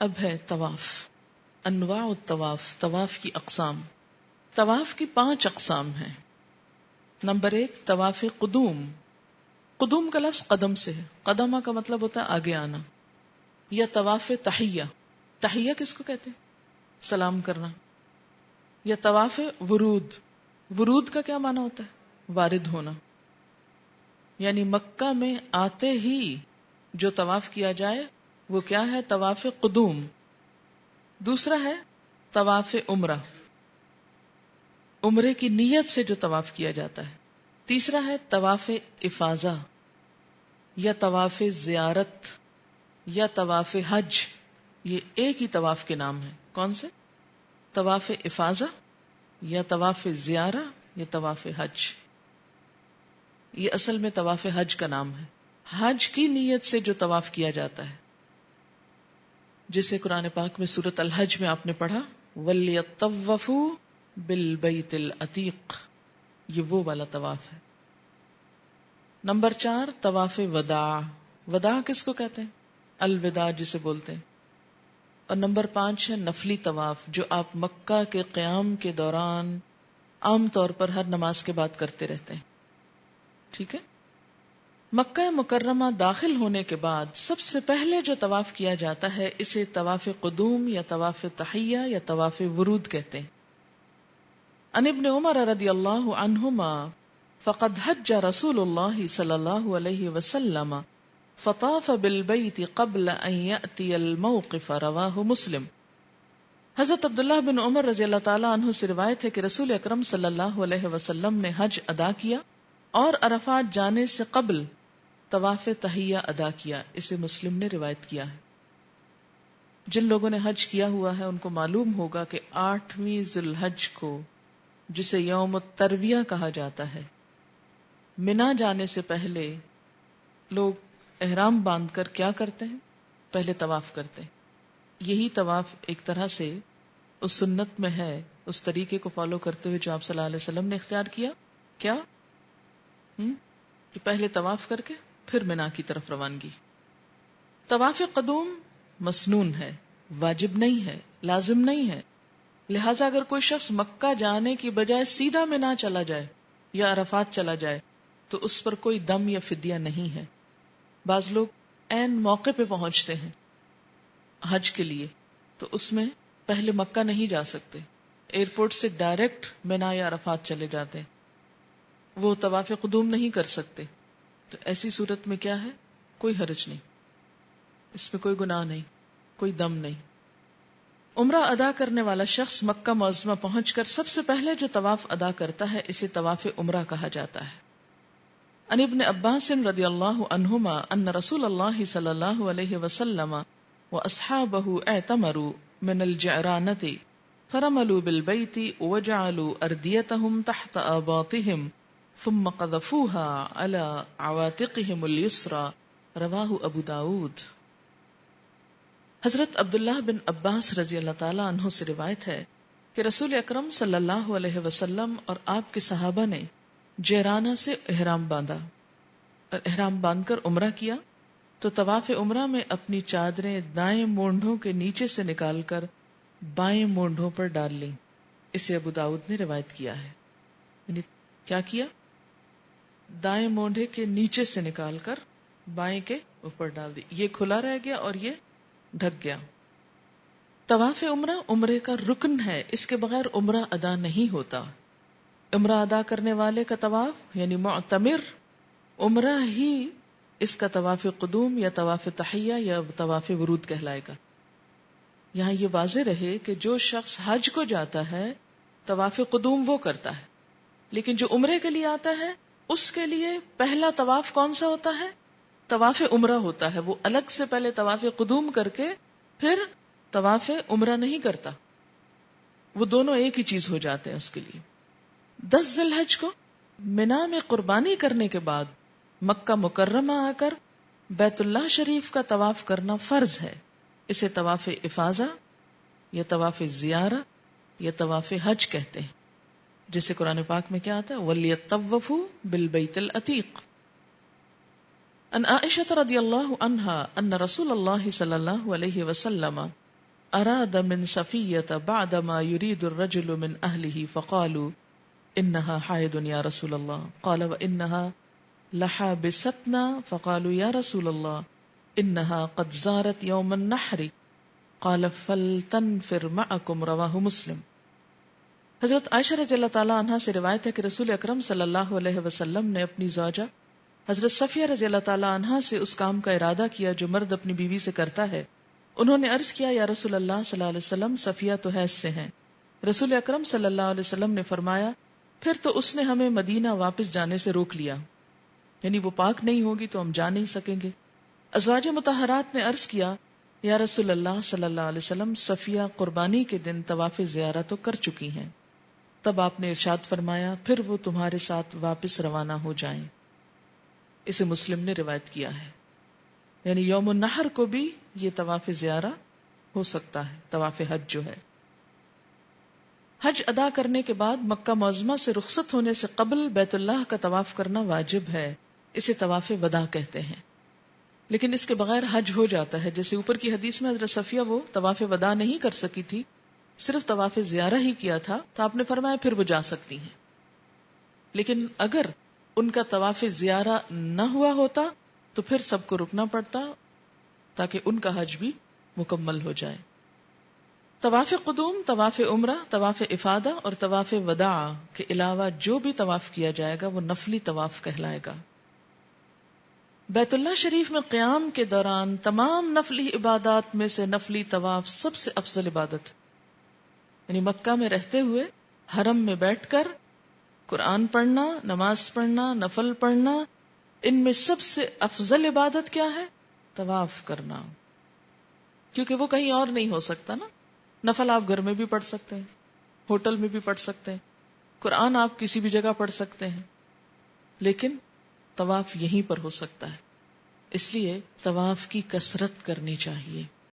اب ہے طواف، انواع الطواف، طواف کی اقسام۔ طواف کی 5 اقسام ہیں۔ نمبر 1 طواف قدوم۔ قدوم کا لفظ قدم سے ہے، قدمہ کا مطلب ہوتا ہے آگے آنا۔ یا طواف تحیہ، تحیہ کس کو کہتے ہیں؟ سلام کرنا۔ یا طواف ورود، ورود کا کیا معنی ہوتا ہے؟ وارد ہونا، یعنی مکہ میں آتے ہی جو طواف کیا جائے وہ کیا ہے؟ طواف قدوم۔ دوسرا ہے طواف عمرہ، عمرے کی نیت سے جو طواف کیا جاتا ہے۔ تیسرا ہے طواف افاضہ یا طواف زیارت یا طواف حج، یہ ایک ہی طواف کے نام ہے۔ کون سے؟ طواف افاضہ یا طواف زیارہ یا طواف حج، یہ اصل میں طواف حج کا نام ہے۔ حج کی نیت سے جو طواف کیا جاتا ہے، جسے قرآن پاک میں سورۃ الحج میں آپ نے پڑھا وَلْيَطَّوَّفُوا بِالْبَيْتِ الْعَتِيقِ، یہ وہ والا طواف ہے۔ نمبر 4 طواف وداع، وداع کس کو کہتے ہیں؟ الوداع جسے بولتے ہیں۔ اور نمبر 5 ہے نفلی طواف، جو آپ مکہ کے قیام کے دوران عام طور پر ہر نماز کے بعد کرتے رہتے ہیں۔ ٹھیک ہے؟ مکہ مکرمہ داخل ہونے کے بعد سب سے پہلے جو طواف کیا جاتا ہے اسے طواف قدوم یا طواف تحیہ یا طواف ورود کہتے ہیں۔ عن ابن عمر رضی اللہ عنہما فقد حج رسول اللہ صلی اللہ علیہ وسلم فطاف بالبیت قبل ان یأتی الموقف، رواہ مسلم۔ حضرت عبداللہ بن عمر رضی اللہ تعالی عنہ سے روایت ہے کہ رسول اکرم صلی اللہ علیہ وسلم نے حج ادا کیا اور عرفات جانے سے قبل طواف تحیہ ادا کیا، اسے مسلم نے روایت کیا ہے۔ جن لوگوں نے حج کیا ہوا ہے ان کو معلوم ہوگا کہ 8ویں ذی الحج کو، جسے یوم الترویہ کہا جاتا ہے، منا جانے سے پہلے لوگ احرام باندھ کر کیا کرتے ہیں؟ پہلے طواف کرتے ہیں۔ یہی طواف ایک طرح سے اس سنت میں ہے، اس طریقے کو فالو کرتے ہوئے جو آپ صلی اللہ علیہ وسلم نے اختیار کیا۔ کیا؟ کہ پہلے طواف کر کے پھر منا کی طرف روانگی۔ طواف قدوم مسنون ہے، واجب نہیں ہے، لازم نہیں ہے، لہٰذا اگر کوئی شخص مکہ جانے کی بجائے سیدھا منا چلا جائے یا عرفات چلا جائے تو اس پر کوئی دم یا فدیہ نہیں ہے۔ بعض لوگ عین موقع پہ پہنچتے ہیں حج کے لیے تو اس میں پہلے مکہ نہیں جا سکتے، ایئرپورٹ سے ڈائریکٹ منا یا عرفات چلے جاتے ہیں، وہ طواف قدوم نہیں کر سکتے۔ تو ایسی صورت میں کیا ہے؟ کوئی حرج نہیں، اس میں کوئی گناہ نہیں، کوئی دم نہیں۔ عمرہ ادا کرنے والا شخص مکہ معظمہ پہنچ کر سب سے پہلے جو طواف ادا کرتا ہے اسے طواف عمرہ کہا جاتا ہے۔ عن ابن عباس رضی اللہ عنہما ان رسول اللہ صلی اللہ علیہ وسلم واصحابہ اعتمروا من الجعرانة فرملوا بالبیت وجعلوا اردیتهم تحت آباطهم ثم قذفوها على عواتقهم اليسرى، رواہ ابو داود۔ حضرت عبداللہ بن عباس رضی اللہ تعالی عنہ سے روایت ہے کہ رسول اکرم صلی اللہ علیہ وسلم اور آپ کے صحابہ نے جعرانہ سے احرام باندھا اور احرام باندھ کر عمرہ کیا تو طواف عمرہ میں اپنی چادریں دائیں مونڈھوں کے نیچے سے نکال کر بائیں مونڈھوں پر ڈال لیں، اسے ابو داؤد نے روایت کیا ہے۔ یعنی کیا کیا؟ دائیں مونڈھے کے نیچے سے نکال کر بائیں کے اوپر ڈال دی، یہ کھلا رہ گیا اور یہ ڈھک گیا۔ طواف عمرہ عمرے کا رکن ہے، اس کے بغیر عمرہ ادا نہیں ہوتا۔ عمرہ ادا کرنے والے کا طواف یعنی معتمر عمرہ ہی اس کا طواف قدوم یا طواف تحیہ یا طواف ورود کہلائے گا۔ یہاں یہ واضح رہے کہ جو شخص حج کو جاتا ہے طواف قدوم وہ کرتا ہے، لیکن جو عمرے کے لیے آتا ہے اس کے لیے پہلا طواف کون سا ہوتا ہے؟ طواف عمرہ ہوتا ہے۔ وہ الگ سے پہلے طواف قدوم کر کے پھر طواف عمرہ نہیں کرتا، وہ دونوں ایک ہی چیز ہو جاتے ہیں اس کے لیے۔ 10 ذی الحج کو منا میں قربانی کرنے کے بعد مکہ مکرمہ آ کر بیت اللہ شریف کا طواف کرنا فرض ہے، اسے طواف افاضہ یا طواف زیارہ یا طواف حج کہتے ہیں، جسے قرآن پاک میں کیا آتا ہے وَلْيَطَّوَّفُوا بِالْبَيْتِ الْعَتِيقِ۔ عن عائشہ رضی اللہ عنہا ان رسول اللہ صلی اللہ علیہ وسلم اراد من صفیۃ بعدما يريد الرجل من اهله فقالوا انها حائض یا رسول اللہ قال وانها لحابستنا فقالوا یا رسول اللہ انها قد زارت یوم النحر قال فلتنفر معكم رواہ مسلم۔ حضرت عائشہ رضی اللہ تعالیٰ عنہا سے روایت ہے کہ رسول اکرم صلی اللہ علیہ وسلم نے اپنی زوجہ حضرت صفیہ رضی اللہ تعالیٰ عنہا سے اس کام کا ارادہ کیا جو مرد اپنی بیوی سے کرتا ہے۔ انہوں نے عرض کیا یا رسول اللہ صلی اللہ علیہ وسلم صفیہ تو حیض سے ہیں۔ رسول اکرم صلی اللہ علیہ وسلم نے فرمایا پھر تو اس نے ہمیں مدینہ واپس جانے سے روک لیا، یعنی وہ پاک نہیں ہوگی تو ہم جا نہیں سکیں گے۔ ازواج مطہرات نے عرض کیا یا رسول اللہ صلی اللہ علیہ وسلم صفیہ قربانی کے دن طواف زیارہ تو کر چکی ہیں۔ تب آپ نے ارشاد فرمایا پھر وہ تمہارے ساتھ واپس روانہ ہو جائیں۔ اسے مسلم نے روایت کیا ہے، یعنی یوم النحر کو بھی یہ طواف زیارہ ہو سکتا ہے، طواف حج جو ہے۔ حج ادا کرنے کے بعد مکہ معظمہ سے رخصت ہونے سے قبل بیت اللہ کا طواف کرنا واجب ہے، اسے طواف وداع کہتے ہیں۔ لیکن اس کے بغیر حج ہو جاتا ہے، جیسے اوپر کی حدیث میں حضرت صفیہ وہ طواف وداع نہیں کر سکی تھی، صرف طواف زیارہ ہی کیا تھا، تو آپ نے فرمایا پھر وہ جا سکتی ہیں۔ لیکن اگر ان کا طواف زیارہ نہ ہوا ہوتا تو پھر سب کو رکنا پڑتا تاکہ ان کا حج بھی مکمل ہو جائے۔ طواف قدوم، طواف عمرہ، طواف افادہ اور طواف وداع کے علاوہ جو بھی طواف کیا جائے گا وہ نفلی طواف کہلائے گا۔ بیت اللہ شریف میں قیام کے دوران تمام نفلی عبادات میں سے نفلی طواف سب سے افضل عبادت ہے، یعنی مکہ میں رہتے ہوئے حرم میں بیٹھ کر قرآن پڑھنا، نماز پڑھنا، نفل پڑھنا، ان میں سب سے افضل عبادت کیا ہے؟ طواف کرنا، کیونکہ وہ کہیں اور نہیں ہو سکتا نا۔ نفل آپ گھر میں بھی پڑھ سکتے ہیں، ہوٹل میں بھی پڑھ سکتے ہیں، قرآن آپ کسی بھی جگہ پڑھ سکتے ہیں، لیکن طواف یہیں پر ہو سکتا ہے۔ اس لیے طواف کی کثرت کرنی چاہیے۔